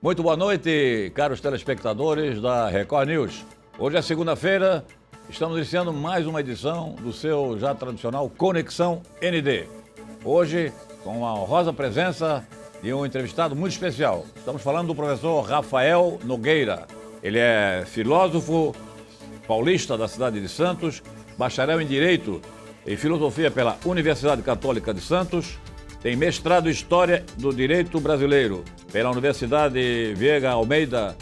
Muito boa noite, caros telespectadores da Record News. Hoje é segunda-feira, estamos iniciando mais uma edição do seu já tradicional Conexão ND. Hoje, com a honrosa presença de um entrevistado muito especial. Estamos falando do professor Rafael Nogueira. Ele é filósofo paulista da cidade de Santos, bacharel em Direito e Filosofia pela Universidade Católica de Santos, tem mestrado em História do Direito Brasileiro pela Universidade Vieira Almeida,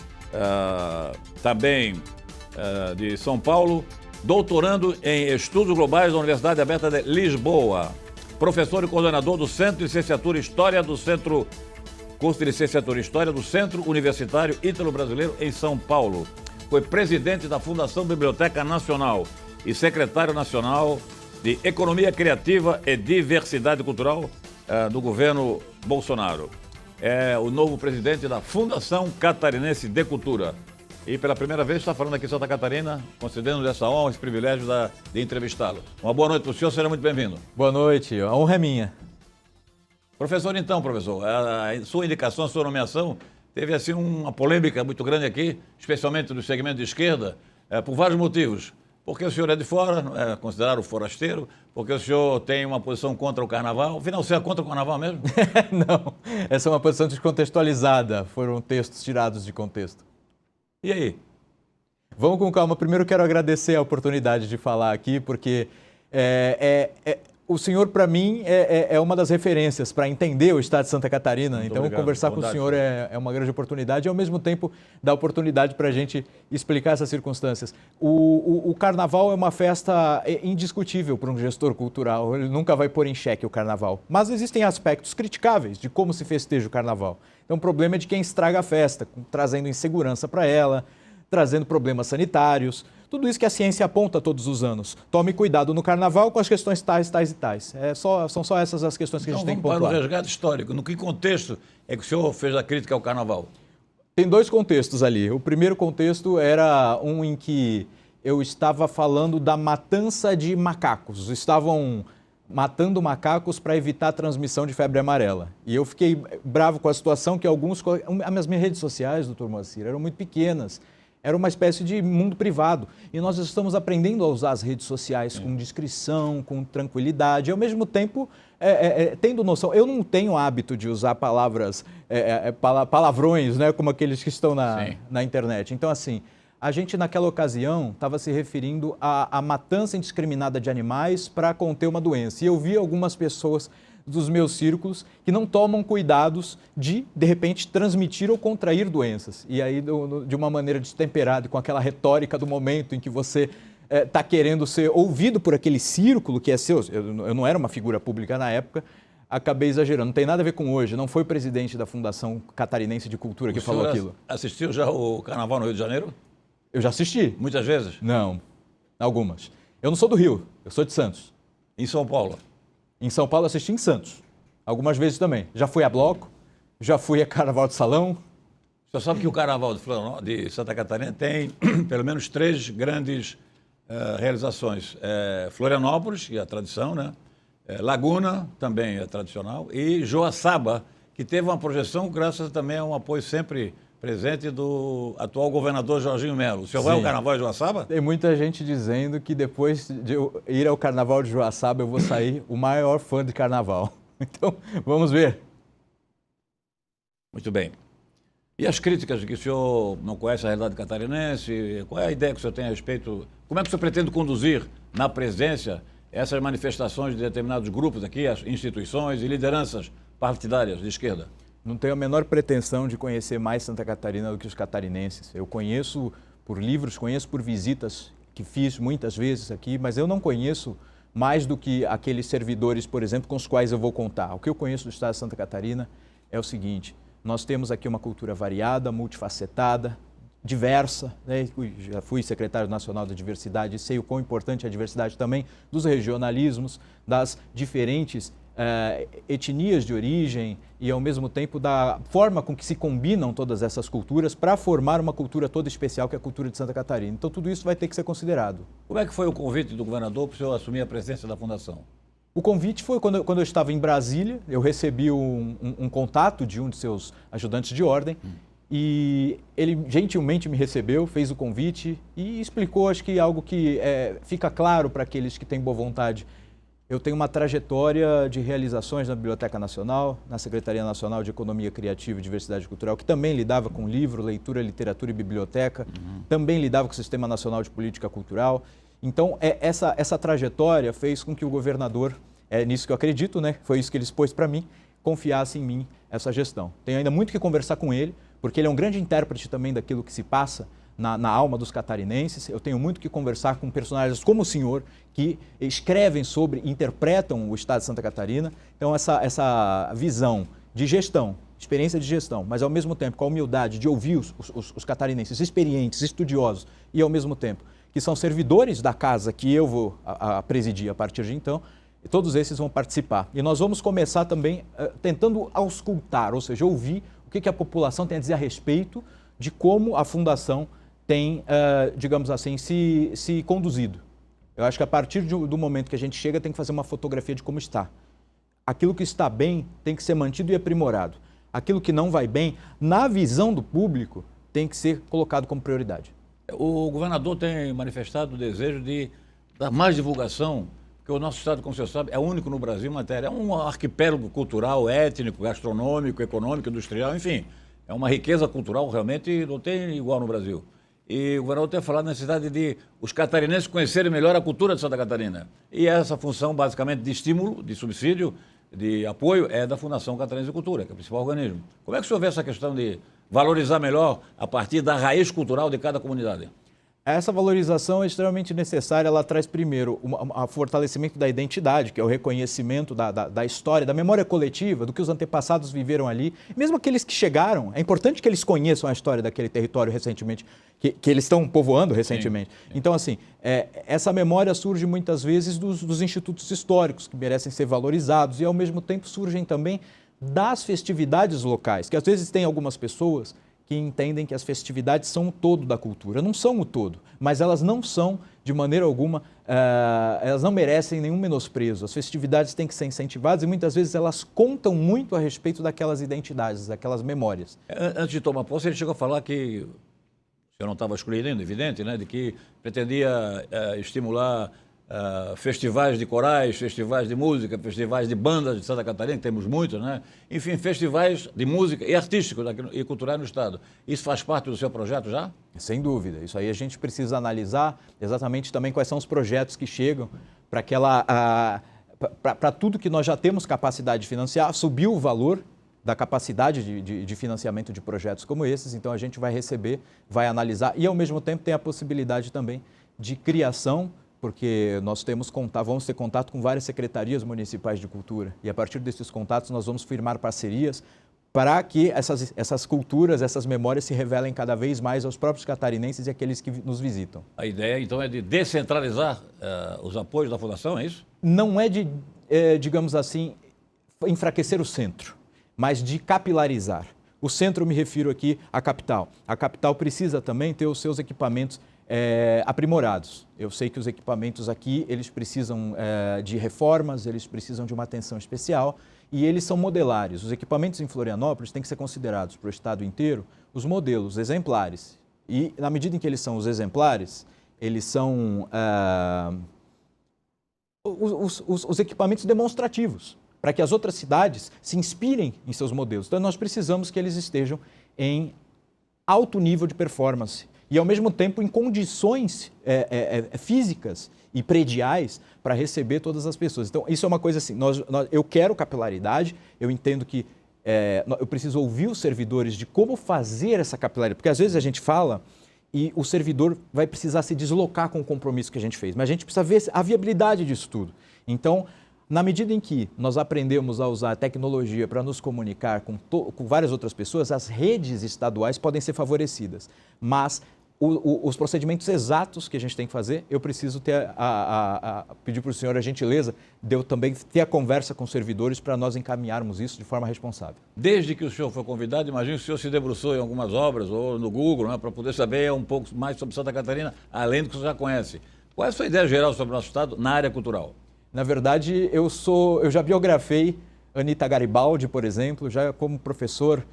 também de São Paulo, doutorando em Estudos Globais da Universidade Aberta de Lisboa, professor e coordenador do Centro de Licenciatura em História curso de Licenciatura em História do Centro Universitário Ítalo-Brasileiro em São Paulo. Foi presidente da Fundação Biblioteca Nacional e secretário nacional de Economia Criativa e Diversidade Cultural do governo Bolsonaro. É o novo presidente da Fundação Catarinense de Cultura. E pela primeira vez está falando aqui em Santa Catarina, concedendo essa honra, esse privilégio de entrevistá-lo. Uma boa noite para o senhor, seja muito bem-vindo. Boa noite, a honra é minha. Professor, então, professor, a sua indicação, a sua nomeação, teve assim uma polêmica muito grande aqui, especialmente no segmento de esquerda, por vários motivos. Porque o senhor é de fora, é considerado forasteiro, porque o senhor tem uma posição contra o carnaval. Afinal, você é contra o carnaval mesmo? Não, essa é uma posição descontextualizada, foram textos tirados de contexto. E aí? Vamos com calma. Primeiro quero agradecer a oportunidade de falar aqui, porque o senhor, para mim, é uma das referências para entender o estado de Santa Catarina. Muito então, obrigado. conversar com o senhor é uma grande oportunidade e, ao mesmo tempo, dá oportunidade para a gente explicar essas circunstâncias. O carnaval é uma festa indiscutível para um gestor cultural. Ele nunca vai pôr em xeque o carnaval. Mas existem aspectos criticáveis de como se festeja o carnaval. Então, o problema é de quem estraga a festa, trazendo insegurança para ela, trazendo problemas sanitários. Tudo isso que a ciência aponta todos os anos. Tome cuidado no carnaval com as questões tais, tais e tais. São só essas as questões que a gente tem que pontuar. Então, para o resgate histórico, no que contexto é que o senhor fez a crítica ao carnaval? Tem dois contextos ali. O primeiro contexto era um em que eu estava falando da matança de macacos. Estavam matando macacos para evitar a transmissão de febre amarela. E eu fiquei bravo com a situação que as minhas redes sociais, doutor Moacir, eram muito pequenas. Era uma espécie de mundo privado. E nós estamos aprendendo a usar as redes sociais com discrição, com tranquilidade, e ao mesmo tempo tendo noção. Eu não tenho hábito de usar palavrões, né, como aqueles que estão na internet. Então, assim, a gente naquela ocasião estava se referindo à matança indiscriminada de animais para conter uma doença. E eu vi algumas pessoas dos meus círculos que não tomam cuidados de repente, transmitir ou contrair doenças. E aí, de uma maneira destemperada, com aquela retórica do momento em que você está querendo ser ouvido por aquele círculo que é seu. Eu não era uma figura pública na época, acabei exagerando. Não tem nada a ver com hoje. Não foi o presidente da Fundação Catarinense de Cultura que falou aquilo. Assistiu já o Carnaval no Rio de Janeiro? Eu já assisti. Muitas vezes? Não, algumas. Eu não sou do Rio, eu sou de Santos. Em São Paulo? Em São Paulo, assisti em Santos. Algumas vezes também. Já fui a bloco, já fui a Carnaval de Salão. Você sabe que o Carnaval de Santa Catarina tem pelo menos 3 grandes realizações. Florianópolis, que é a tradição, né? Laguna, também é tradicional. E Joaçaba, que teve uma projeção graças também a um apoio sempre presente do atual governador Jorginho Melo. O senhor vai ao Carnaval de Joaçaba? Tem muita gente dizendo que depois de eu ir ao Carnaval de Joaçaba eu vou sair o maior fã de Carnaval. Então, vamos ver. Muito bem. E as críticas de que o senhor não conhece a realidade catarinense? Qual é a ideia que o senhor tem a respeito? Como é que o senhor pretende conduzir na presidência essas manifestações de determinados grupos aqui, as instituições e lideranças partidárias de esquerda? Não tenho a menor pretensão de conhecer mais Santa Catarina do que os catarinenses. Eu conheço por livros, conheço por visitas que fiz muitas vezes aqui, mas eu não conheço mais do que aqueles servidores, por exemplo, com os quais eu vou contar. O que eu conheço do estado de Santa Catarina é o seguinte: nós temos aqui uma cultura variada, multifacetada, diversa, né? Já fui secretário nacional da diversidade e sei o quão importante é a diversidade também dos regionalismos, das diferentes etnias de origem e, ao mesmo tempo, da forma com que se combinam todas essas culturas para formar uma cultura toda especial, que é a cultura de Santa Catarina. Então, tudo isso vai ter que ser considerado. Como é que foi o convite do governador para o senhor assumir a presidência da Fundação? O convite foi quando eu estava em Brasília, eu recebi um contato de um de seus ajudantes de ordem e ele gentilmente me recebeu, fez o convite e explicou, acho que algo que fica claro para aqueles que têm boa vontade. Eu tenho uma trajetória de realizações na Biblioteca Nacional, na Secretaria Nacional de Economia Criativa e Diversidade Cultural, que também lidava com livro, leitura, literatura e biblioteca, também lidava com o Sistema Nacional de Política Cultural. Então, essa trajetória fez com que o governador, é nisso que eu acredito, né? Foi isso que ele expôs para mim, confiasse em mim essa gestão. Tenho ainda muito que conversar com ele, porque ele é um grande intérprete também daquilo que se passa na alma dos catarinenses. Eu tenho muito que conversar com personagens como o senhor, que escrevem sobre, interpretam o estado de Santa Catarina. Então, essa visão de gestão, experiência de gestão, mas ao mesmo tempo com a humildade de ouvir os catarinenses experientes, estudiosos e ao mesmo tempo que são servidores da casa que eu vou presidir a partir de então, todos esses vão participar. E nós vamos começar também tentando auscultar, ou seja, ouvir o que a população tem a dizer a respeito de como a Fundação tem, digamos assim, se conduzido. Eu acho que a partir do momento que a gente chega, tem que fazer uma fotografia de como está. Aquilo que está bem tem que ser mantido e aprimorado. Aquilo que não vai bem, na visão do público, tem que ser colocado como prioridade. O governador tem manifestado o desejo de dar mais divulgação, porque o nosso estado, como você sabe, é único no Brasil em matéria. É um arquipélago cultural, étnico, gastronômico, econômico, industrial, enfim. É uma riqueza cultural realmente não tem igual no Brasil. E o governador tem falado na necessidade de os catarinenses conhecerem melhor a cultura de Santa Catarina. E essa função, basicamente, de estímulo, de subsídio, de apoio, é da Fundação Catarinense de Cultura, que é o principal organismo. Como é que o senhor vê essa questão de valorizar melhor a partir da raiz cultural de cada comunidade? Essa valorização é extremamente necessária. Ela traz, primeiro, o fortalecimento da identidade, que é o reconhecimento da história, da memória coletiva, do que os antepassados viveram ali. Mesmo aqueles que chegaram, é importante que eles conheçam a história daquele território recentemente, que eles estão povoando recentemente. Sim. Então, assim, essa memória surge muitas vezes dos institutos históricos, que merecem ser valorizados, e ao mesmo tempo surgem também das festividades locais, que às vezes tem algumas pessoas que entendem que as festividades são o todo da cultura. Não são o todo, mas elas não são, de maneira alguma, elas não merecem nenhum menosprezo. As festividades têm que ser incentivadas e muitas vezes elas contam muito a respeito daquelas identidades, daquelas memórias. Antes de tomar posse, ele chegou a falar que, o senhor não estava excluindo, evidente, né, de que pretendia estimular festivais de corais, festivais de música, festivais de bandas de Santa Catarina, que temos muitos, né? Enfim, festivais de música e artísticos e culturais no estado. Isso faz parte do seu projeto já? Sem dúvida. Isso aí a gente precisa analisar exatamente também quais são os projetos que chegam para tudo que nós já temos capacidade de financiar, subir o valor da capacidade de financiamento de projetos como esses. Então a gente vai receber, vai analisar e ao mesmo tempo tem a possibilidade também de criação, porque nós vamos ter contato com várias secretarias municipais de cultura e a partir desses contatos nós vamos firmar parcerias para que essas culturas, essas memórias se revelem cada vez mais aos próprios catarinenses e àqueles que nos visitam. A ideia então é de descentralizar os apoios da Fundação, é isso? Não é de, digamos assim, enfraquecer o centro, mas de capilarizar. O centro, me refiro aqui à capital. A capital precisa também ter os seus equipamentos aprimorados. Eu sei que os equipamentos aqui, eles precisam de reformas, eles precisam de uma atenção especial e eles são modelares. Os equipamentos em Florianópolis têm que ser considerados para o estado inteiro os modelos exemplares. E na medida em que eles são os exemplares, eles são os equipamentos demonstrativos, para que as outras cidades se inspirem em seus modelos. Então nós precisamos que eles estejam em alto nível de performance e, ao mesmo tempo, em condições físicas e prediais para receber todas as pessoas. Então, isso é uma coisa assim, eu quero capilaridade, eu entendo que eu preciso ouvir os servidores de como fazer essa capilaridade, porque às vezes a gente fala e o servidor vai precisar se deslocar com o compromisso que a gente fez, mas a gente precisa ver a viabilidade disso tudo. Então, na medida em que nós aprendemos a usar a tecnologia para nos comunicar com várias outras pessoas, as redes estaduais podem ser favorecidas, mas os procedimentos exatos que a gente tem que fazer, eu preciso pedir para o senhor a gentileza de eu também ter a conversa com os servidores para nós encaminharmos isso de forma responsável. Desde que o senhor foi convidado, imagino que o senhor se debruçou em algumas obras ou no Google, né, para poder saber um pouco mais sobre Santa Catarina, além do que o senhor já conhece. Qual é a sua ideia geral sobre o nosso estado na área cultural? Na verdade, eu já biografei Anita Garibaldi, por exemplo, já como professor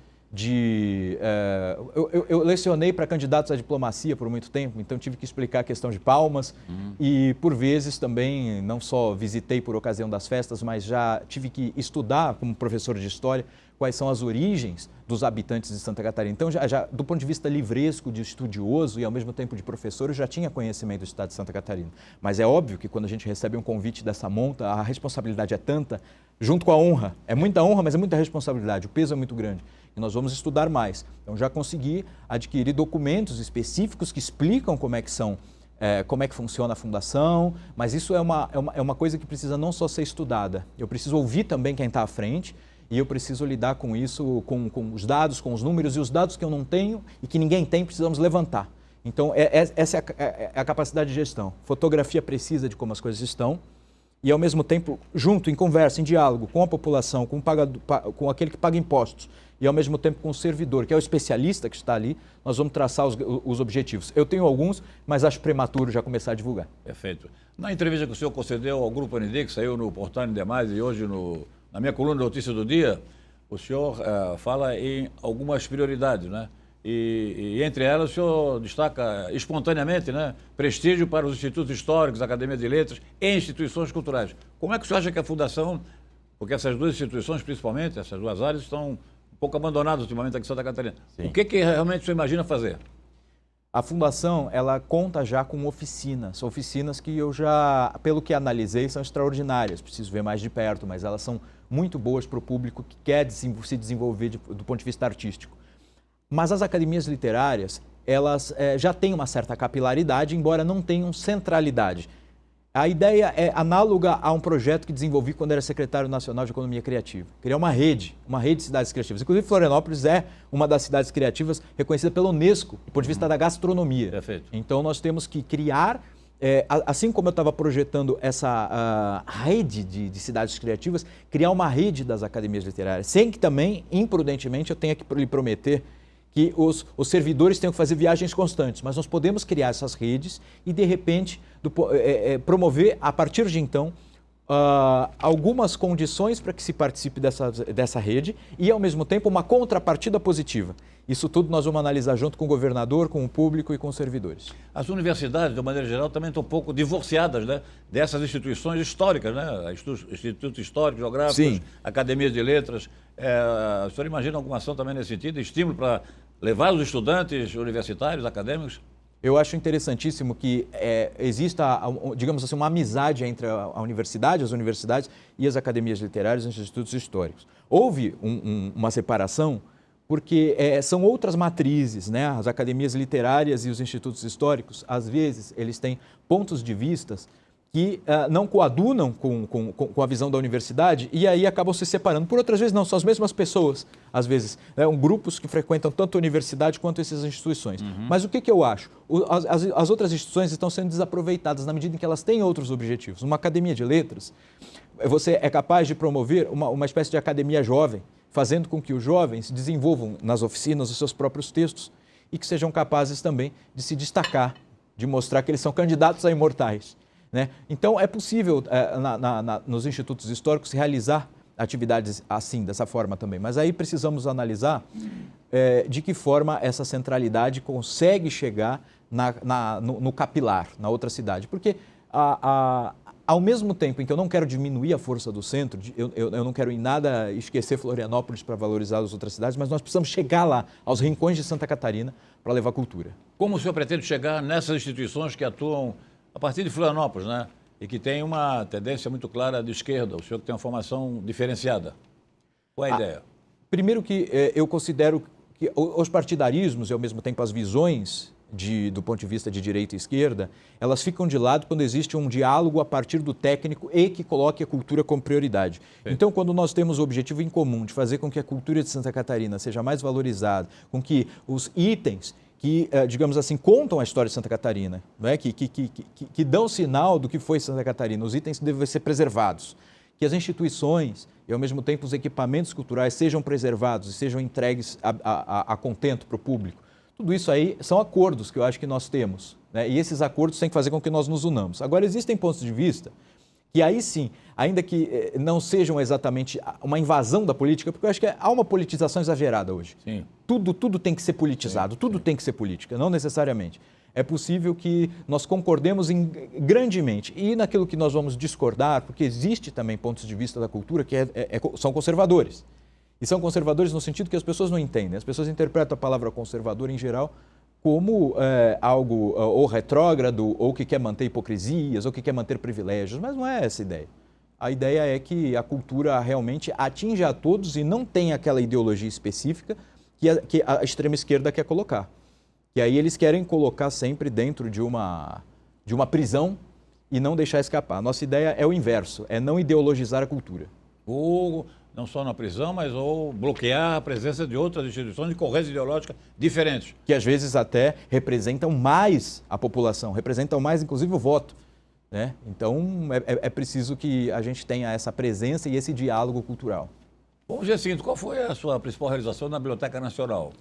Eu lecionei para candidatos à diplomacia por muito tempo, então tive que explicar a questão de palmas e, por vezes, também, não só visitei por ocasião das festas, mas já tive que estudar, como professor de história, quais são as origens dos habitantes de Santa Catarina. Então, já do ponto de vista livresco, de estudioso e, ao mesmo tempo, de professor, eu já tinha conhecimento do estado de Santa Catarina. Mas é óbvio que, quando a gente recebe um convite dessa monta, a responsabilidade é tanta, junto com a honra. É muita honra, mas é muita responsabilidade, o peso é muito grande. E nós vamos estudar mais. Então, já consegui adquirir documentos específicos que explicam como é que funciona a fundação, mas isso é uma coisa que precisa não só ser estudada, eu preciso ouvir também quem está à frente e eu preciso lidar com isso, com os dados, com os números, e os dados que eu não tenho e que ninguém tem, precisamos levantar. Então, essa é a capacidade de gestão. Fotografia precisa de como as coisas estão, e, ao mesmo tempo, junto, em conversa, em diálogo com a população, com aquele que paga impostos, e, ao mesmo tempo, com o servidor, que é o especialista que está ali, nós vamos traçar os objetivos. Eu tenho alguns, mas acho prematuro já começar a divulgar. Perfeito. Na entrevista que o senhor concedeu ao Grupo ND, que saiu no Portal ND+, e hoje na minha coluna de Notícia do Dia, o senhor fala em algumas prioridades, né? E entre elas o senhor destaca espontaneamente, né, prestígio para os institutos históricos, Academia de Letras e instituições culturais. Como é que o senhor acha que a Fundação, porque essas duas instituições principalmente, essas duas áreas estão um pouco abandonadas ultimamente aqui em Santa Catarina. Sim. O que realmente o senhor imagina fazer? A Fundação, ela conta já com oficinas que eu já, pelo que analisei, são extraordinárias, preciso ver mais de perto, mas elas são muito boas para o público que quer se desenvolver do ponto de vista artístico. Mas as academias literárias, elas já têm uma certa capilaridade, embora não tenham centralidade. A ideia é análoga a um projeto que desenvolvi quando era secretário nacional de Economia Criativa. Criar uma rede de cidades criativas. Inclusive, Florianópolis é uma das cidades criativas reconhecida pela Unesco, do ponto de vista da gastronomia. Perfeito. Então, nós temos que criar, assim como eu estava projetando essa rede de cidades criativas, criar uma rede das academias literárias, sem que também, imprudentemente, eu tenha que lhe prometer que os servidores tenham que fazer viagens constantes, mas nós podemos criar essas redes e, de repente, promover, a partir de então, algumas condições para que se participe dessa rede e, ao mesmo tempo, uma contrapartida positiva. Isso tudo nós vamos analisar junto com o governador, com o público e com os servidores. As universidades, de maneira geral, também estão um pouco divorciadas, né, dessas instituições históricas, né? Institutos históricos, geográficos, sim, academias de letras. O senhor imagina alguma ação também nesse sentido, estímulo para levar os estudantes universitários, acadêmicos? Eu acho interessantíssimo que exista, digamos assim, uma amizade entre as universidades e as academias literárias e os institutos históricos. Houve uma separação porque são outras matrizes, né? As academias literárias e os institutos históricos, às vezes, eles têm pontos de vistas que não coadunam com a visão da universidade e aí acabam se separando. Por outras vezes não, são as mesmas pessoas, às vezes, né? Grupos que frequentam tanto a universidade quanto essas instituições. Uhum. Mas o que eu acho? As outras instituições estão sendo desaproveitadas na medida em que elas têm outros objetivos. Uma academia de letras, você é capaz de promover uma espécie de academia jovem, fazendo com que os jovens desenvolvam nas oficinas os seus próprios textos e que sejam capazes também de se destacar, de mostrar que eles são candidatos a imortais, né? Então, é possível nos institutos históricos realizar atividades assim, dessa forma também, mas aí precisamos analisar de que forma essa centralidade consegue chegar no capilar, na outra cidade, porque ao mesmo tempo em que eu não quero diminuir a força do centro, eu não quero em nada esquecer Florianópolis para valorizar as outras cidades, mas nós precisamos chegar lá, aos rincões de Santa Catarina, para levar cultura. Como o senhor pretende chegar nessas instituições que atuam a partir de Florianópolis, né? E que tem uma tendência muito clara de esquerda, o senhor que tem uma formação diferenciada? Qual é a ideia? Primeiro que eu considero que os partidarismos e, ao mesmo tempo, as visões do ponto de vista de direita e esquerda, elas ficam de lado quando existe um diálogo a partir do técnico e que coloque a cultura como prioridade. Sim. Então, quando nós temos o objetivo em comum de fazer com que a cultura de Santa Catarina seja mais valorizada, com que os itens que, digamos assim, contam a história de Santa Catarina, né? que dão sinal do que foi Santa Catarina, os itens devem ser preservados, que as instituições e, ao mesmo tempo, os equipamentos culturais sejam preservados e sejam entregues a contento para o público. Tudo isso aí são acordos que eu acho que nós temos, né? E esses acordos têm que fazer com que nós nos unamos. Agora, existem pontos de vista que aí sim, ainda que não sejam exatamente uma invasão da política, porque eu acho que há uma politização exagerada hoje. Sim. Tudo tem que ser politizado, tudo tem que ser política, não necessariamente. É possível que nós concordemos grandemente e naquilo que nós vamos discordar, porque existe também pontos de vista da cultura que são conservadores. E são conservadores no sentido que as pessoas não entendem. As pessoas interpretam a palavra conservador em geral como algo ou retrógrado, ou que quer manter hipocrisias, ou que quer manter privilégios, mas não é essa a ideia. A ideia é que a cultura realmente atinja a todos e não tem aquela ideologia específica que a extrema esquerda quer colocar. E aí eles querem colocar sempre dentro de uma prisão e não deixar escapar. A nossa ideia é o inverso, é não ideologizar a cultura. Ou não só na prisão, mas ou bloquear a presença de outras instituições de correntes ideológicas diferentes. Que às vezes até representam mais a população, representam mais inclusive o voto, né? Então é preciso que a gente tenha essa presença e esse diálogo cultural. Bom, Jacinto, qual foi a sua principal realização na Biblioteca Nacional?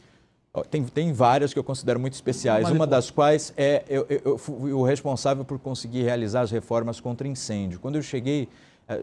Tem várias que eu considero muito especiais, uma das quais eu fui o responsável por conseguir realizar as reformas contra incêndio. Quando eu cheguei,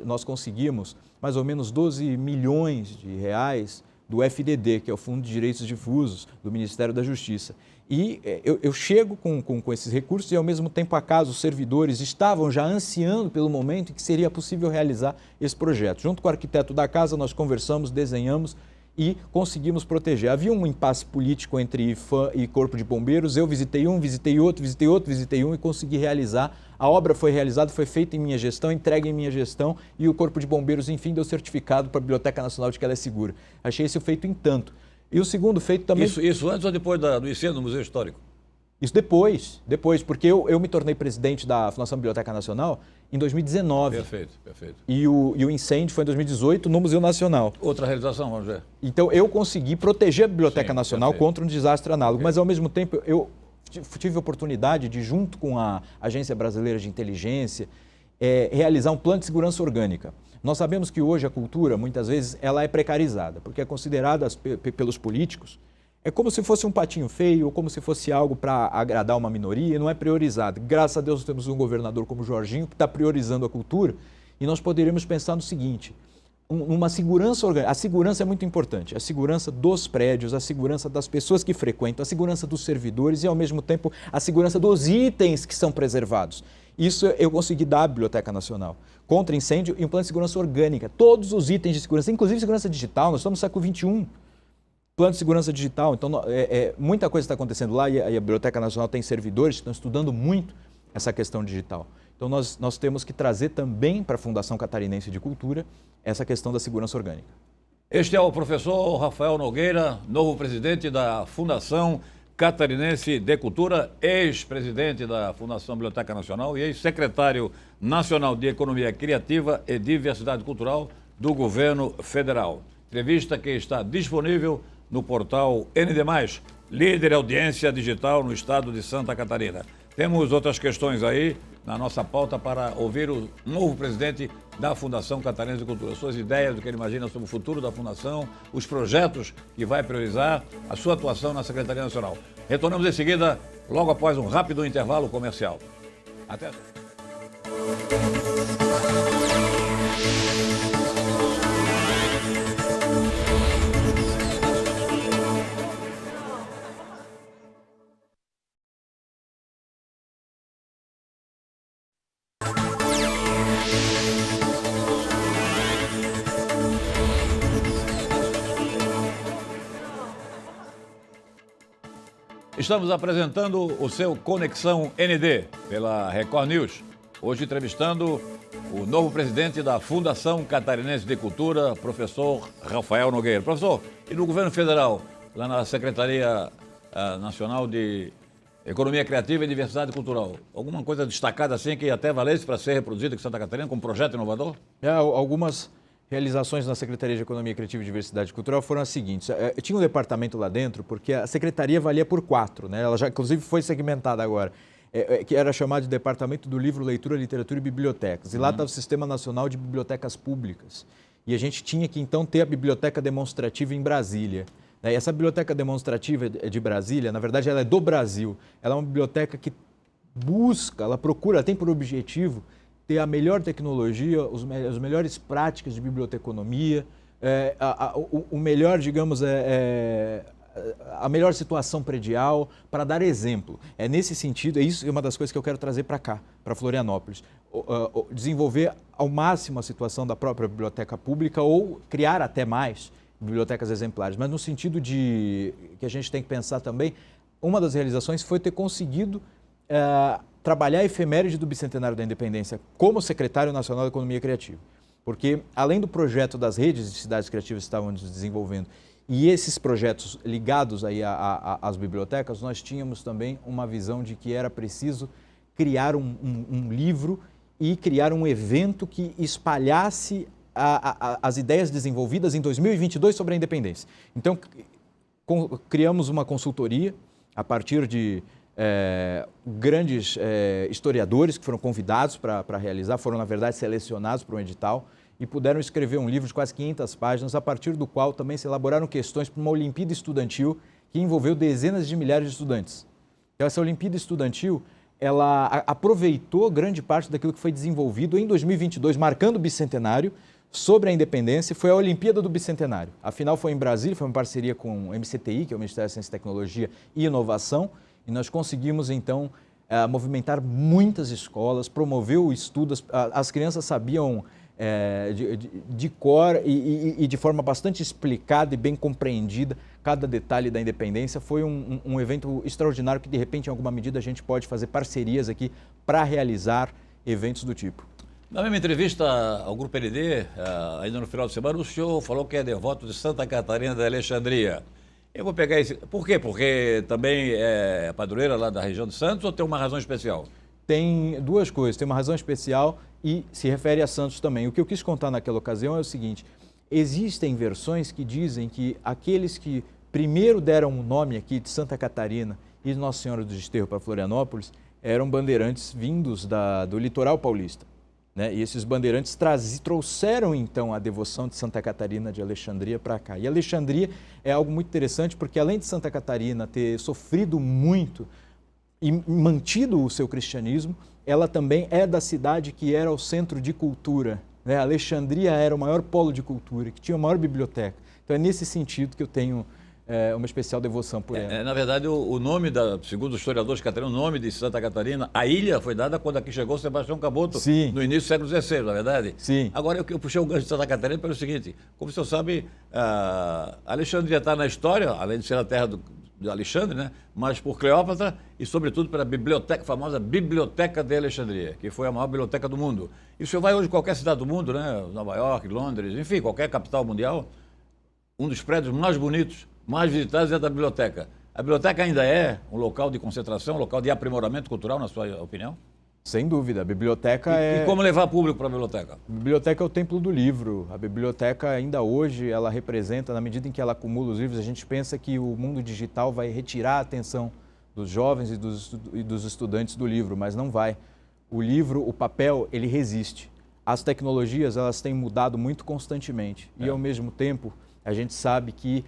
nós conseguimos mais ou menos 12 milhões de reais do FDD, que é o Fundo de Direitos Difusos do Ministério da Justiça. E eu chego com esses recursos e, ao mesmo tempo, acaso os servidores estavam já ansiando pelo momento em que seria possível realizar esse projeto. Junto com o arquiteto da casa, nós conversamos, desenhamos e conseguimos proteger. Havia um impasse político entre IFAM e Corpo de Bombeiros. Eu visitei um, visitei outro, visitei outro, visitei um e consegui realizar. A obra foi realizada, foi feita em minha gestão, entregue em minha gestão e o Corpo de Bombeiros, enfim, deu certificado para a Biblioteca Nacional de que ela é segura. Achei esse feito em tanto. E o segundo feito também... Isso antes ou depois do incêndio no Museu Histórico? Isso depois, porque eu me tornei presidente da Fundação Biblioteca Nacional em 2019. Perfeito. E o incêndio foi em 2018 no Museu Nacional. Outra realização, vamos ver. Então eu consegui proteger a Biblioteca Nacional perfeito. contra um desastre análogo, mas ao mesmo tempo eu tive a oportunidade de, junto com a Agência Brasileira de Inteligência, realizar um plano de segurança orgânica. Nós sabemos que hoje a cultura, muitas vezes, ela é precarizada, porque é considerada pelos políticos como se fosse um patinho feio, ou como se fosse algo para agradar uma minoria, e não é priorizado. Graças a Deus temos um governador como Jorginho, que está priorizando a cultura, e nós poderíamos pensar no seguinte, uma segurança orgânica. A segurança é muito importante, a segurança dos prédios, a segurança das pessoas que frequentam, a segurança dos servidores e, ao mesmo tempo, a segurança dos itens que são preservados. Isso eu consegui dar à Biblioteca Nacional. Contra incêndio e um plano de segurança orgânica. Todos os itens de segurança, inclusive segurança digital, nós estamos no século XXI. Plano de segurança digital, então muita coisa está acontecendo lá e a Biblioteca Nacional tem servidores que estão estudando muito essa questão digital. Então nós temos que trazer também para a Fundação Catarinense de Cultura essa questão da segurança orgânica. Este é o professor Rafael Nogueira, novo presidente da Fundação Catarinense de Cultura, ex-presidente da Fundação Biblioteca Nacional e ex-secretário nacional de Economia Criativa e Diversidade Cultural do Governo Federal. Entrevista que está disponível no portal ND+, líder de audiência digital no estado de Santa Catarina. Temos outras questões aí na nossa pauta para ouvir o novo presidente da Fundação Catarinense de Cultura. Suas ideias, do que ele imagina sobre o futuro da Fundação, os projetos que vai priorizar, a sua atuação na Secretaria Nacional. Retornamos em seguida, logo após um rápido intervalo comercial. Até já. Estamos apresentando o seu Conexão ND pela Record News. Hoje entrevistando o novo presidente da Fundação Catarinense de Cultura, professor Rafael Nogueira. Professor, e no governo federal, lá na Secretaria Nacional de Economia Criativa e Diversidade Cultural, alguma coisa destacada assim que até valesse para ser reproduzida aqui em Santa Catarina como projeto inovador? Algumas realizações na Secretaria de Economia Criativa e Diversidade Cultural foram as seguintes. Tinha um departamento lá dentro, porque a Secretaria valia por 4, né? Ela já, inclusive, foi segmentada agora, que era chamado de Departamento do Livro, Leitura, Literatura e Bibliotecas. E lá estava o Sistema Nacional de Bibliotecas Públicas. E a gente tinha que, então, ter a Biblioteca Demonstrativa em Brasília. E essa Biblioteca Demonstrativa de Brasília, na verdade, ela é do Brasil. Ela é uma biblioteca que busca, ela procura, ela tem por objetivo ter a melhor tecnologia, as melhores práticas de biblioteconomia, o melhor, digamos, a melhor situação predial, para dar exemplo. É nesse sentido, isso é uma das coisas que eu quero trazer para cá, para Florianópolis. Desenvolver ao máximo a situação da própria biblioteca pública ou criar até mais bibliotecas exemplares. Mas no sentido de que a gente tem que pensar também, uma das realizações foi ter conseguido trabalhar a efeméride do Bicentenário da Independência como secretário nacional da Economia Criativa. Porque, além do projeto das redes de cidades criativas que estavam desenvolvendo, e esses projetos ligados aí às bibliotecas, nós tínhamos também uma visão de que era preciso criar um livro e criar um evento que espalhasse as ideias desenvolvidas em 2022 sobre a independência. Então, criamos uma consultoria a partir de grandes historiadores que foram convidados para realizar, foram, na verdade, selecionados para um edital e puderam escrever um livro de quase 500 páginas, a partir do qual também se elaboraram questões para uma Olimpíada Estudantil que envolveu dezenas de milhares de estudantes. Então, essa Olimpíada Estudantil, ela aproveitou grande parte daquilo que foi desenvolvido em 2022, marcando o bicentenário, sobre a independência, foi a Olimpíada do Bicentenário. Afinal, foi em Brasília, foi uma parceria com o MCTI, que é o Ministério da Ciência, Tecnologia e Inovação, e nós conseguimos, então, movimentar muitas escolas, promover o estudo, as crianças sabiam de cor e de forma bastante explicada e bem compreendida cada detalhe da independência. Foi um evento extraordinário que, de repente, em alguma medida, a gente pode fazer parcerias aqui para realizar eventos do tipo. Na mesma entrevista ao Grupo ND, ainda no final de semana, o senhor falou que é devoto de Santa Catarina de Alexandria. Eu vou pegar esse... Por quê? Porque também é padroeira lá da região de Santos ou tem uma razão especial? Tem duas coisas. Tem uma razão especial e se refere a Santos também. O que eu quis contar naquela ocasião é o seguinte: existem versões que dizem que aqueles que primeiro deram o nome aqui de Santa Catarina e de Nossa Senhora do Desterro para Florianópolis eram bandeirantes vindos do litoral paulista. Né? E esses bandeirantes trouxeram, então, a devoção de Santa Catarina de Alexandria para cá. E Alexandria é algo muito interessante porque, além de Santa Catarina ter sofrido muito e mantido o seu cristianismo, ela também é da cidade que era o centro de cultura. Né? Alexandria era o maior polo de cultura, que tinha a maior biblioteca. Então, é nesse sentido que eu tenho uma especial devoção por ela. Na verdade, o nome, segundo os historiadores catarinos, o nome de Santa Catarina, a ilha foi dada quando aqui chegou Sebastião Caboto, Sim. no início do século XVI, na verdade? Sim. Agora, eu puxei o gancho de Santa Catarina pelo seguinte: como o senhor sabe, Alexandria está na história, além de ser a terra de Alexandre, né? Mas por Cleópatra e, sobretudo, pela biblioteca, famosa Biblioteca de Alexandria, que foi a maior biblioteca do mundo. E o senhor vai hoje em qualquer cidade do mundo, né? Nova York, Londres, enfim, qualquer capital mundial, um dos prédios mais bonitos, mais visitados é da biblioteca. A biblioteca ainda é um local de concentração, um local de aprimoramento cultural, na sua opinião? Sem dúvida, a biblioteca E como levar público para a biblioteca? A biblioteca é o templo do livro. A biblioteca, ainda hoje, ela representa, na medida em que ela acumula os livros, a gente pensa que o mundo digital vai retirar a atenção dos jovens e dos estudantes do livro, mas não vai. O livro, o papel, ele resiste. As tecnologias, elas têm mudado muito constantemente. E, ao mesmo tempo, a gente sabe que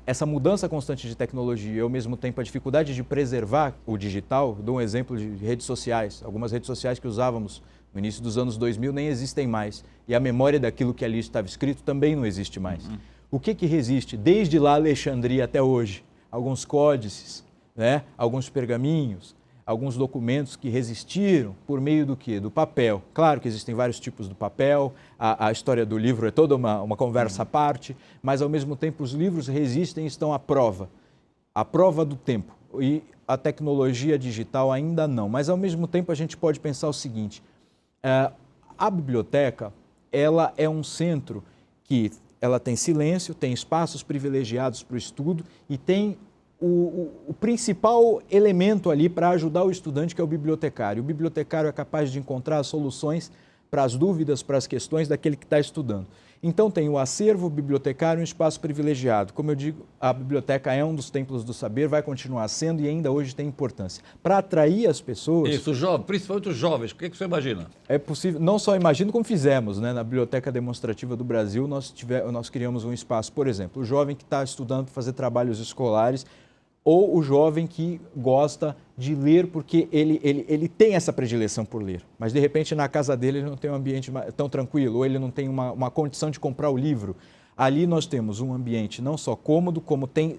essa mudança constante de tecnologia e, ao mesmo tempo, a dificuldade de preservar o digital, dou um exemplo de redes sociais. Algumas redes sociais que usávamos no início dos anos 2000 nem existem mais. E a memória daquilo que ali estava escrito também não existe mais. O que resiste? Desde lá Alexandria até hoje. Alguns códices, né? Alguns pergaminhos, alguns documentos que resistiram por meio do quê? Do papel. Claro que existem vários tipos do papel, a história do livro é toda uma conversa à parte, mas ao mesmo tempo os livros resistem e estão à prova do tempo. E a tecnologia digital ainda não, mas ao mesmo tempo a gente pode pensar o seguinte: a biblioteca, ela é um centro que ela tem silêncio, tem espaços privilegiados para o estudo e tem o principal elemento ali para ajudar o estudante, que é o bibliotecário. O bibliotecário é capaz de encontrar as soluções para as dúvidas, para as questões daquele que está estudando. Então tem o acervo, o bibliotecário, um espaço privilegiado. Como eu digo, a biblioteca é um dos templos do saber, vai continuar sendo e ainda hoje tem importância. Para atrair as pessoas... Isso, principalmente os jovens, o que você imagina? É possível, não só imagino como fizemos, né? Na Biblioteca Demonstrativa do Brasil, nós criamos um espaço, por exemplo, o jovem que está estudando para fazer trabalhos escolares, ou o jovem que gosta de ler porque ele tem essa predileção por ler, mas de repente na casa dele ele não tem um ambiente tão tranquilo, ou ele não tem uma condição de comprar o livro. Ali nós temos um ambiente não só cômodo, como tem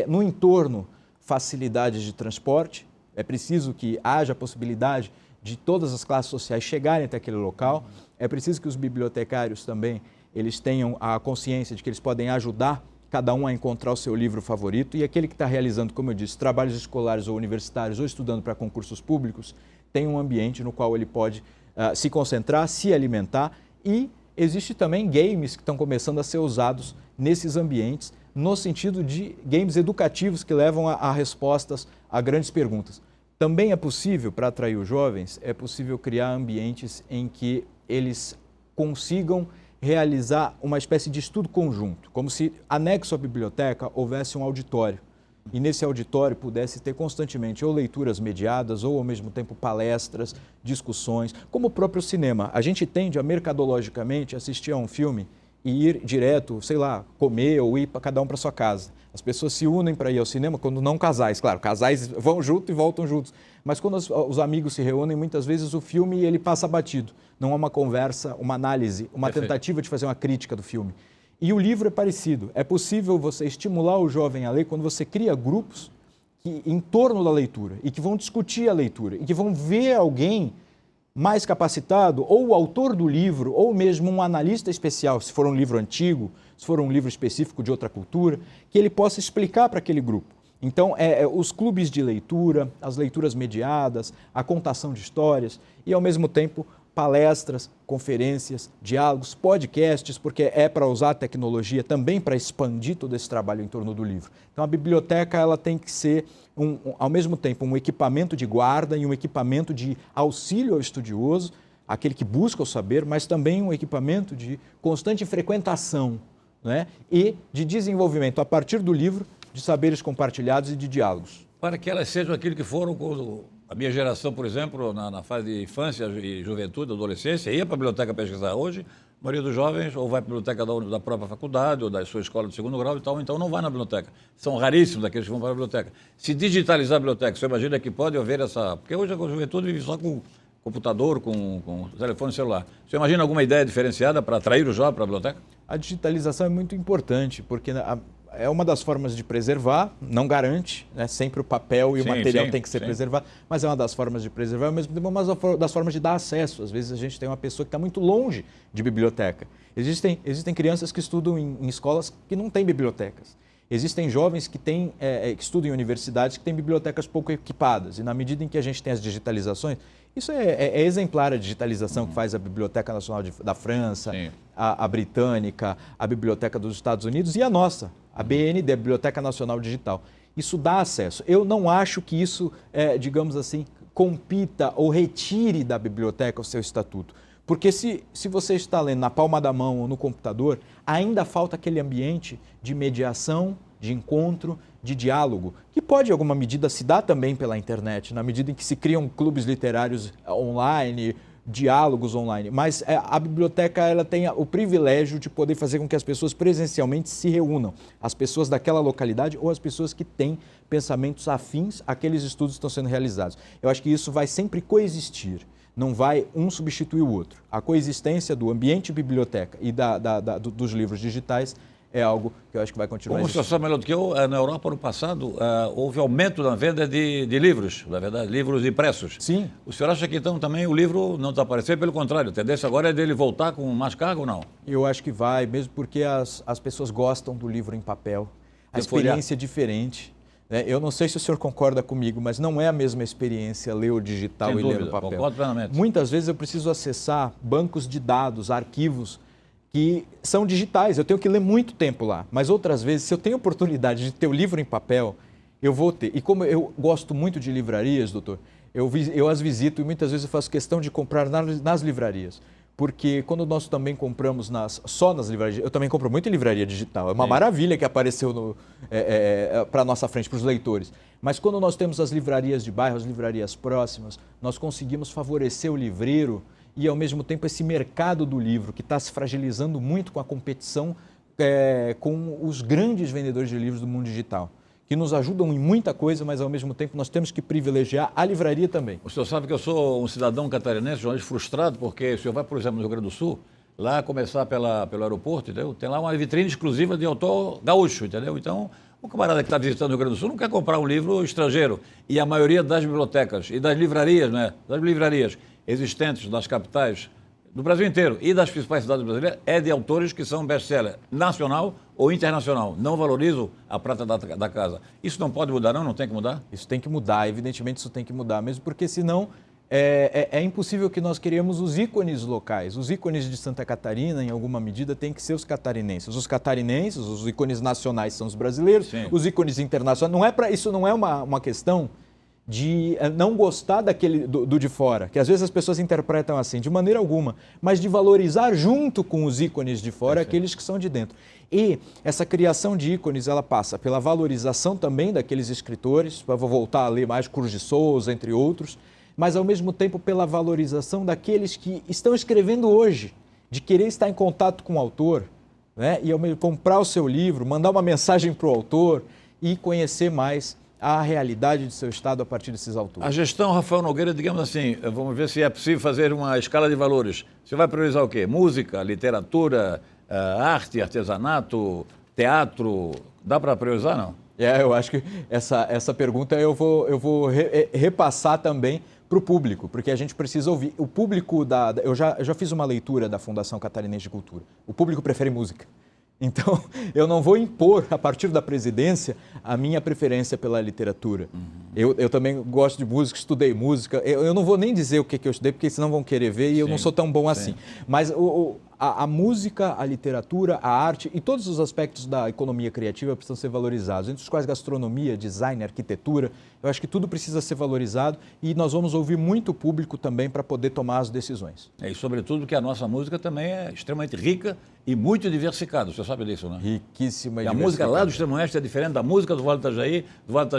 no entorno facilidades de transporte. É preciso que haja a possibilidade de todas as classes sociais chegarem até aquele local. É preciso que os bibliotecários também eles tenham a consciência de que eles podem ajudar cada um a encontrar o seu livro favorito, e aquele que está realizando, como eu disse, trabalhos escolares ou universitários ou estudando para concursos públicos, tem um ambiente no qual ele pode se concentrar, se alimentar, e existe também games que estão começando a ser usados nesses ambientes, no sentido de games educativos que levam a respostas a grandes perguntas. Também é possível, para atrair os jovens, é possível criar ambientes em que eles consigam realizar uma espécie de estudo conjunto, como se anexo à biblioteca houvesse um auditório, e nesse auditório pudesse ter constantemente ou leituras mediadas ou ao mesmo tempo palestras, discussões, como o próprio cinema. A gente tende a mercadologicamente assistir a um filme e ir direto, sei lá, comer ou ir para cada um para sua casa. As pessoas se unem para ir ao cinema quando não casais, claro, casais vão junto e voltam juntos, mas quando os amigos se reúnem, muitas vezes o filme ele passa batido, não há uma conversa, uma análise, uma tentativa de fazer uma crítica do filme. E o livro é parecido, é possível você estimular o jovem a ler quando você cria grupos em torno da leitura e que vão discutir a leitura e que vão ver alguém mais capacitado, ou o autor do livro, ou mesmo um analista especial, se for um livro antigo, se for um livro específico de outra cultura, que ele possa explicar para aquele grupo. Então, os clubes de leitura, as leituras mediadas, a contação de histórias e, ao mesmo tempo, palestras, conferências, diálogos, podcasts, porque é para usar a tecnologia também para expandir todo esse trabalho em torno do livro. Então, a biblioteca ela tem que ser, ao mesmo tempo, um equipamento de guarda e um equipamento de auxílio ao estudioso, aquele que busca o saber, mas também um equipamento de constante frequentação, né? E de desenvolvimento, a partir do livro, de saberes compartilhados e de diálogos. Para que elas sejam aquilo que foram quando a minha geração, por exemplo, na fase de infância e juventude, adolescência, ia para a biblioteca pesquisar. Hoje, a maioria dos jovens ou vai para a biblioteca da própria faculdade ou da sua escola de segundo grau e tal, então não vai na biblioteca. São raríssimos aqueles que vão para a biblioteca. Se digitalizar a biblioteca, você imagina que pode haver essa... Porque hoje a juventude vive só com computador, com telefone celular. Você imagina alguma ideia diferenciada para atrair o jovem para a biblioteca? A digitalização é muito importante, porque é uma das formas de preservar, não garante, né? Sempre o papel e o material tem que ser preservado, mas é uma das formas de preservar, ao mesmo tempo é uma das formas de dar acesso. Às vezes a gente tem uma pessoa que está muito longe de biblioteca. Existem crianças que estudam em escolas que não têm bibliotecas. Existem jovens que que estudam em universidades que têm bibliotecas pouco equipadas, e na medida em que a gente tem as digitalizações, isso é exemplar, a digitalização que faz a Biblioteca Nacional da França, a britânica, a Biblioteca dos Estados Unidos e a nossa, a BND, a Biblioteca Nacional Digital. Isso dá acesso. Eu não acho que isso, digamos assim, compita ou retire da biblioteca o seu estatuto. Porque se você está lendo na palma da mão ou no computador, ainda falta aquele ambiente de mediação, de encontro, de diálogo, que pode, em alguma medida, se dar também pela internet, na medida em que se criam clubes literários online, diálogos online. Mas a biblioteca ela tem o privilégio de poder fazer com que as pessoas presencialmente se reúnam, as pessoas daquela localidade ou as pessoas que têm pensamentos afins àqueles estudos que estão sendo realizados. Eu acho que isso vai sempre coexistir. Não vai um substituir o outro. A coexistência do ambiente biblioteca e dos livros digitais é algo que eu acho que vai continuar. Uma situação melhor do que eu, na Europa, no passado, houve aumento na venda de livros, na verdade, livros impressos. Sim. O senhor acha que então também o livro não desapareceu? Pelo contrário, a tendência agora é dele voltar com mais carga ou não? Eu acho que vai, mesmo porque as pessoas gostam do livro em papel. A experiência é diferente. Eu não sei se o senhor concorda comigo, mas não é a mesma experiência ler o digital e ler o papel. Concordo plenamente. Muitas vezes eu preciso acessar bancos de dados, arquivos que são digitais. Eu tenho que ler muito tempo lá. Mas outras vezes, se eu tenho oportunidade de ter o livro em papel, eu vou ter. E como eu gosto muito de livrarias, doutor, eu as visito e muitas vezes eu faço questão de comprar nas livrarias. Porque quando nós também compramos só nas livrarias, eu também compro muito em livraria digital, é uma maravilha que apareceu para a nossa frente, para os leitores. Mas quando nós temos as livrarias de bairro, as livrarias próximas, nós conseguimos favorecer o livreiro e, ao mesmo tempo, esse mercado do livro, que está se fragilizando muito com a competição com os grandes vendedores de livros do mundo digital, que nos ajudam em muita coisa, mas ao mesmo tempo nós temos que privilegiar a livraria também. O senhor sabe que eu sou um cidadão catarinense, jornalista frustrado, porque o senhor vai, por exemplo, no Rio Grande do Sul, lá começar pelo aeroporto, entendeu? Tem lá uma vitrine exclusiva de autor gaúcho, entendeu? Então, o camarada que está visitando o Rio Grande do Sul não quer comprar um livro estrangeiro. E a maioria das bibliotecas e das livrarias, né? Das livrarias existentes nas capitais do Brasil inteiro e das principais cidades brasileiras é de autores que são best-seller nacional ou internacional. Não valorizam a prata da casa. Isso não pode mudar, não? Não tem que mudar? Isso tem que mudar, evidentemente isso tem que mudar, mesmo porque senão é impossível que nós criemos os ícones locais. Os ícones de Santa Catarina, em alguma medida, têm que ser os catarinenses. Os catarinenses, os ícones nacionais são os brasileiros, Sim. Os ícones internacionais. Isso não é uma questão de não gostar do de fora, que às vezes as pessoas interpretam assim, de maneira alguma, mas de valorizar junto com os ícones de fora aqueles que são de dentro. E essa criação de ícones, ela passa pela valorização também daqueles escritores, vou voltar a ler mais Cruz de Souza, entre outros, mas ao mesmo tempo pela valorização daqueles que estão escrevendo hoje, de querer estar em contato com o autor, né? E ao mesmo comprar o seu livro, mandar uma mensagem para o autor e conhecer mais a realidade de seu estado a partir desses autores. A gestão Rafael Nogueira, digamos assim, vamos ver se é possível fazer uma escala de valores. Você vai priorizar o quê? Música, literatura, arte, artesanato, teatro? Dá para priorizar, não? Eu acho que essa pergunta eu vou repassar também para o público, porque a gente precisa ouvir. O público eu já fiz uma leitura da Fundação Catarinense de Cultura. O público prefere música. Então, eu não vou impor, a partir da presidência, a minha preferência pela literatura. Eu também gosto de música, estudei música. Eu não vou nem dizer o que eu estudei, porque senão vão querer ver e eu não sou tão bom assim. Mas a música, a literatura, a arte e todos os aspectos da economia criativa precisam ser valorizados, entre os quais gastronomia, design, arquitetura. Eu acho que tudo precisa ser valorizado e nós vamos ouvir muito o público também para poder tomar as decisões. E sobretudo que a nossa música também é extremamente rica e muito diversificada, você sabe disso, né? Riquíssima. E a música lá do Extremo Oeste é diferente da música do Vale do Itajaí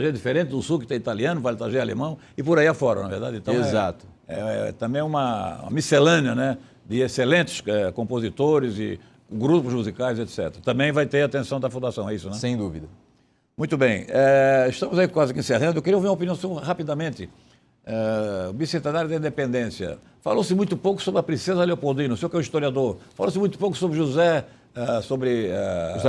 é diferente do Sul, que tem italiano, Vale do Itajaí é alemão e por aí afora, na verdade. Então, exato. É também uma miscelânea, né, de excelentes compositores e grupos musicais, etc. Também vai ter a atenção da Fundação, é isso, né? Sem dúvida. Muito bem. Estamos aí quase que encerrando. Eu queria ouvir uma opinião sua rapidamente. O bicentenário da independência. Falou-se muito pouco sobre a princesa Leopoldina, o senhor que é um historiador. Falou-se muito pouco sobre José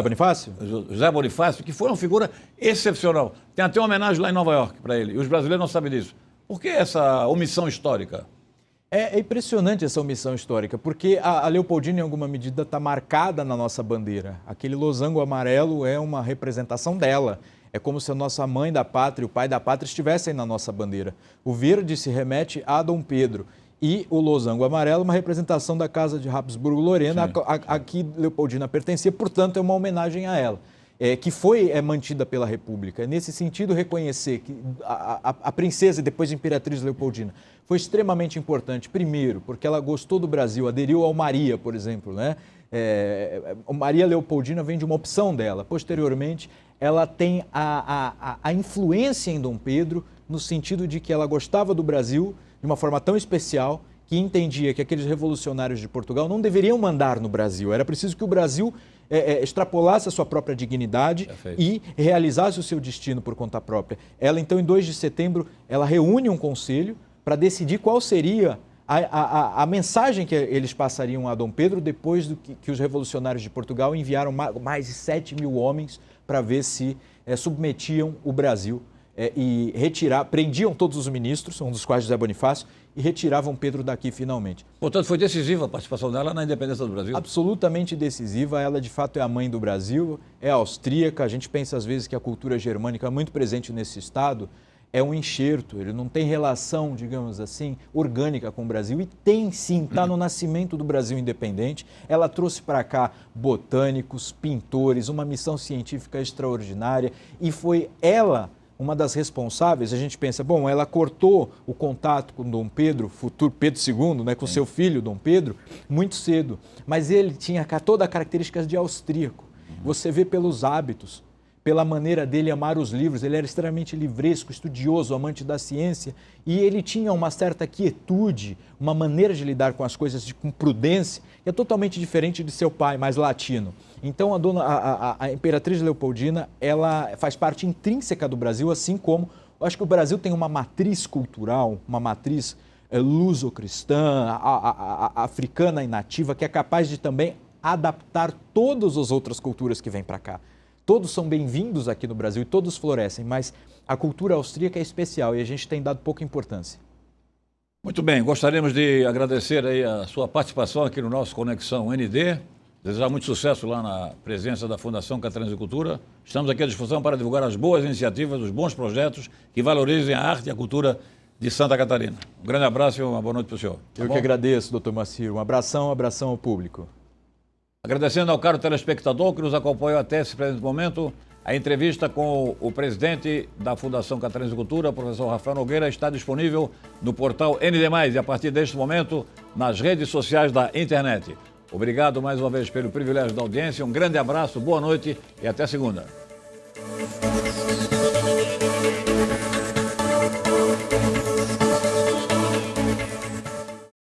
Bonifácio? José Bonifácio, que foi uma figura excepcional. Tem até uma homenagem lá em Nova York para ele. E os brasileiros não sabem disso. Por que essa omissão histórica? É impressionante essa omissão histórica, porque a Leopoldina, em alguma medida, está marcada na nossa bandeira. Aquele losango amarelo é uma representação dela. É como se a nossa mãe da pátria e o pai da pátria estivessem na nossa bandeira. O verde se remete a Dom Pedro e o losango amarelo, uma representação da Casa de Habsburgo-Lorena, a que Leopoldina pertencia, portanto, é uma homenagem a ela. Que foi mantida pela República. Nesse sentido, reconhecer que a princesa e depois a imperatriz Leopoldina foi extremamente importante. Primeiro, porque ela gostou do Brasil, aderiu ao Maria, por exemplo, né? Maria Leopoldina vem de uma opção dela. Posteriormente, ela tem a influência em Dom Pedro no sentido de que ela gostava do Brasil de uma forma tão especial que entendia que aqueles revolucionários de Portugal não deveriam mandar no Brasil. Era preciso que o Brasil extrapolasse a sua própria dignidade e realizasse o seu destino por conta própria. Ela, então, em 2 de setembro, ela reúne um conselho para decidir qual seria a mensagem que eles passariam a Dom Pedro depois do que os revolucionários de Portugal enviaram mais de 7.000 homens para ver se submetiam o Brasil e prendiam todos os ministros, um dos quais José Bonifácio, e retiravam Pedro daqui finalmente. Portanto, foi decisiva a participação dela na independência do Brasil? Absolutamente decisiva. Ela, de fato, é a mãe do Brasil, é austríaca. A gente pensa, às vezes, que a cultura germânica é muito presente nesse estado. É um enxerto, ele não tem relação, digamos assim, orgânica com o Brasil. E tem sim, está no nascimento do Brasil independente. Ela trouxe para cá botânicos, pintores, uma missão científica extraordinária. E foi ela uma das responsáveis. A gente pensa, bom, ela cortou o contato com Dom Pedro, futuro Pedro II, né, com seu filho Dom Pedro, muito cedo. Mas ele tinha toda a características de austríaco. Você vê pelos hábitos, pela maneira dele amar os livros. Ele era extremamente livresco, estudioso, amante da ciência, e ele tinha uma certa quietude, uma maneira de lidar com as coisas com prudência, que é totalmente diferente de seu pai, mais latino. Então a Imperatriz Leopoldina, ela faz parte intrínseca do Brasil, assim como eu acho que o Brasil tem uma matriz cultural, uma matriz luso-cristã, africana e nativa, que é capaz de também adaptar todas as outras culturas que vêm para cá. Todos são bem-vindos aqui no Brasil e todos florescem, mas a cultura austríaca é especial e a gente tem dado pouca importância. Muito bem, gostaríamos de agradecer aí a sua participação aqui no nosso Conexão ND, desejar muito sucesso lá na presença da Fundação Catarina de Cultura. Estamos aqui à disposição para divulgar as boas iniciativas, os bons projetos que valorizem a arte e a cultura de Santa Catarina. Um grande abraço e uma boa noite para o senhor. Eu que agradeço, doutor Macir. Um abração ao público. Agradecendo ao caro telespectador que nos acompanhou até esse presente momento, a entrevista com o presidente da Fundação Catarina de Cultura, professor Rafael Nogueira, está disponível no portal ND+, e a partir deste momento nas redes sociais da internet. Obrigado mais uma vez pelo privilégio da audiência, um grande abraço, boa noite e até segunda.